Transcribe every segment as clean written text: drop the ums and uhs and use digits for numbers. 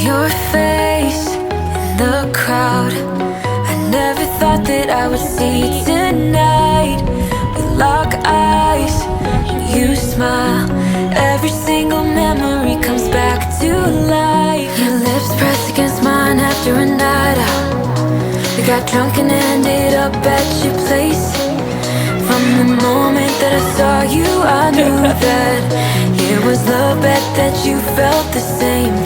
Your face in the crowd. I never thought that I would see tonight. We lock eyes, you smile. Every single memory comes back to life. Your lips press against mine after a night out. We got drunk and ended up at your place. From the moment that I saw you, I knew that it was the bet that you felt the same.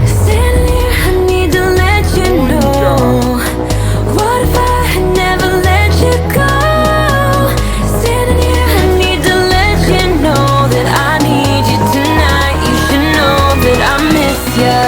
Standing here, I need to let you know. What if I had never let you go? Standing here, I need to let you know that I need you tonight. You should know that I miss you.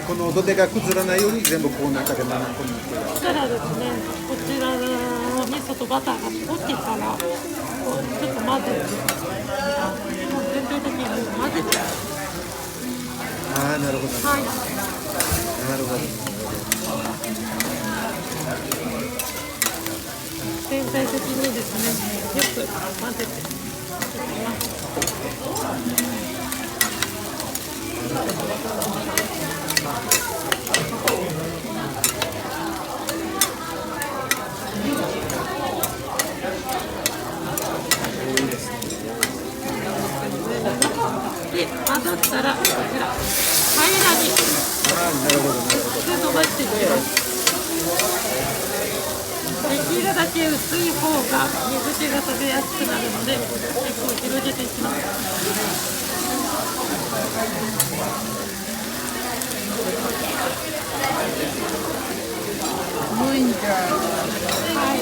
この土手が崩らないように全部この中で流し込むっていう。そしたらですね、こちらのお味噌とバターが溶けたら、ちょっと混ぜて、全体的に混ぜて。ああ、なるほど。はい。なるほど。全体的にですね、よく混ぜていきます。で、混ざったらこちら平らに伸ばしていきます。できるだけ薄い方が水気が食べやすくなるので、結構広げていきます。もういいんじゃ。はい、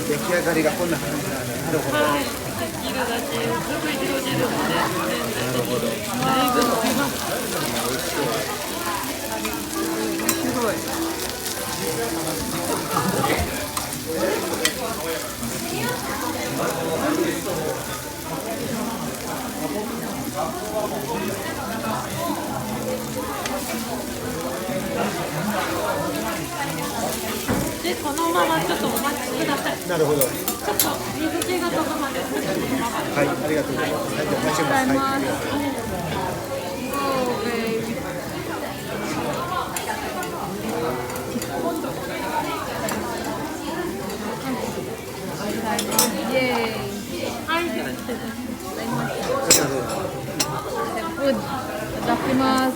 出来上がりがこんな感じなんだ。なるほど。はい、できるだけ薄く広げるので、全体的にだいぶ伸びます。すごい。で、このままちょっとお待ちください。なるほど。ちょっと水気が飛ぶまで。はい、ありがとうございます。はい、じゃあお待ちします。はい、ありがとう。で、います。イエーイ。はい、では失礼いたします。グッド。いただきます。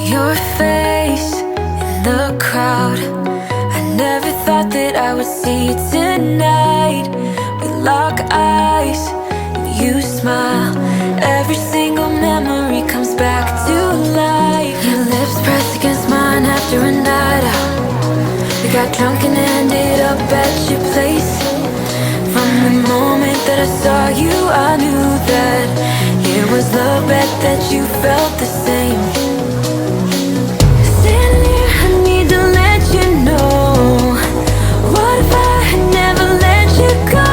Your face in the crowd. I never thought that I would see you tonight. We lock eyes and you smile. Every single memory comes back to life. Your lips pressed against mine after a night out. We got drunk and ended up at your place. From the moment that I saw you, I knew that it was love, bet that you felt the same. Standing here, I need to let you know. What if I had never let you go?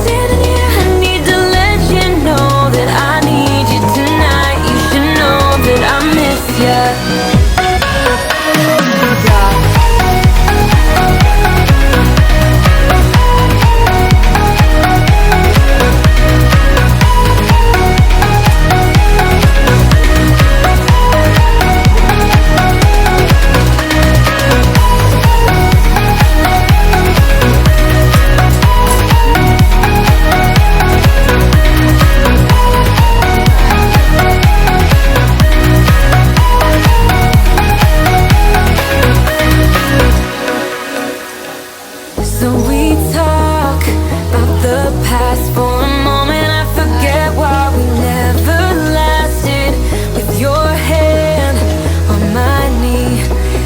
Standing here, I need to let you know that I need you tonight. You should know that I miss you. So we talk about the past for a moment. I forget why we never lasted. With your hand on my knee,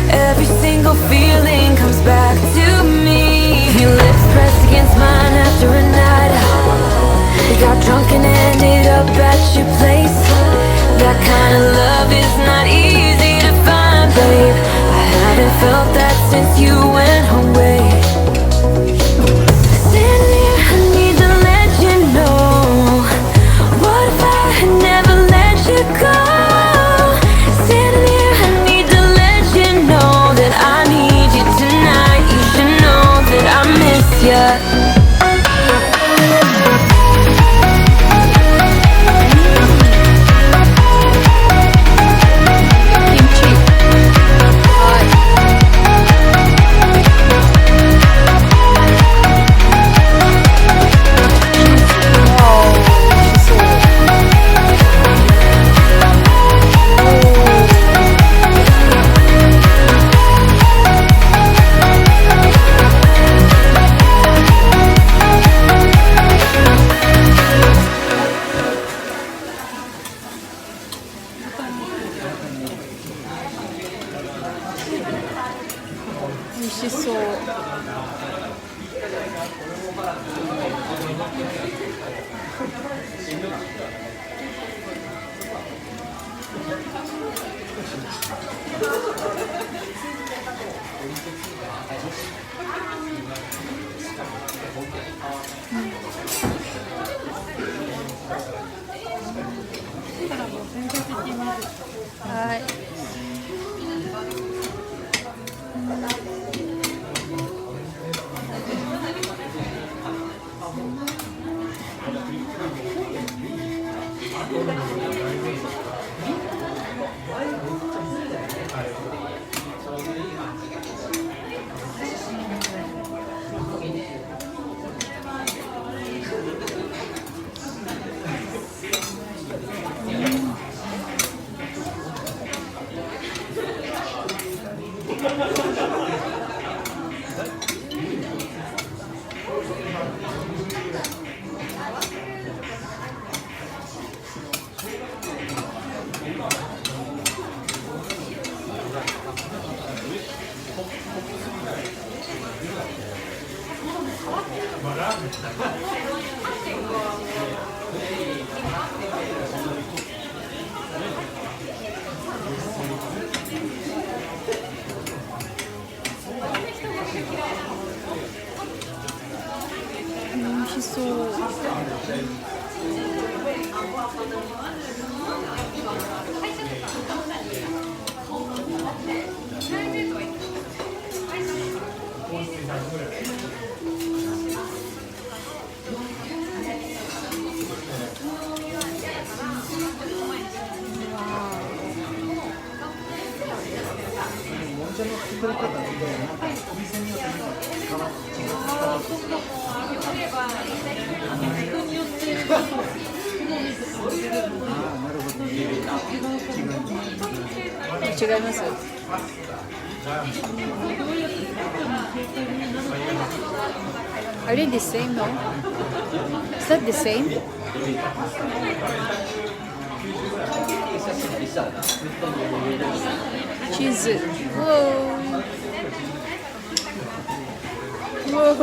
every single feeling comes back to me. Your lips pressed against mine after a night out. We got drunk and ended up at your place. That kind of love is not easy to find, babe. I haven't felt that since you went away. Yeah. 違います。Are they the same? No? Is that the same? Cheese. Whoa. Whoa.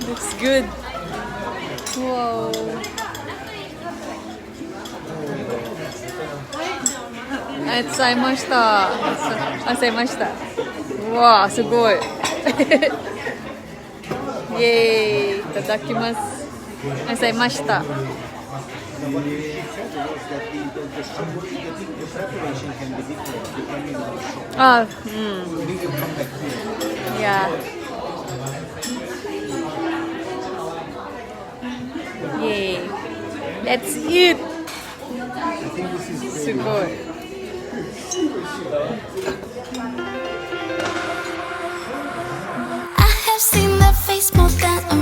Looks good. Whoa. 使いました。使いました。うわあ、すごい。イエーイ、いただきます。使いました。あ、うん。いや。イエーイ。Let's eat! すごい。I have seen that face more than a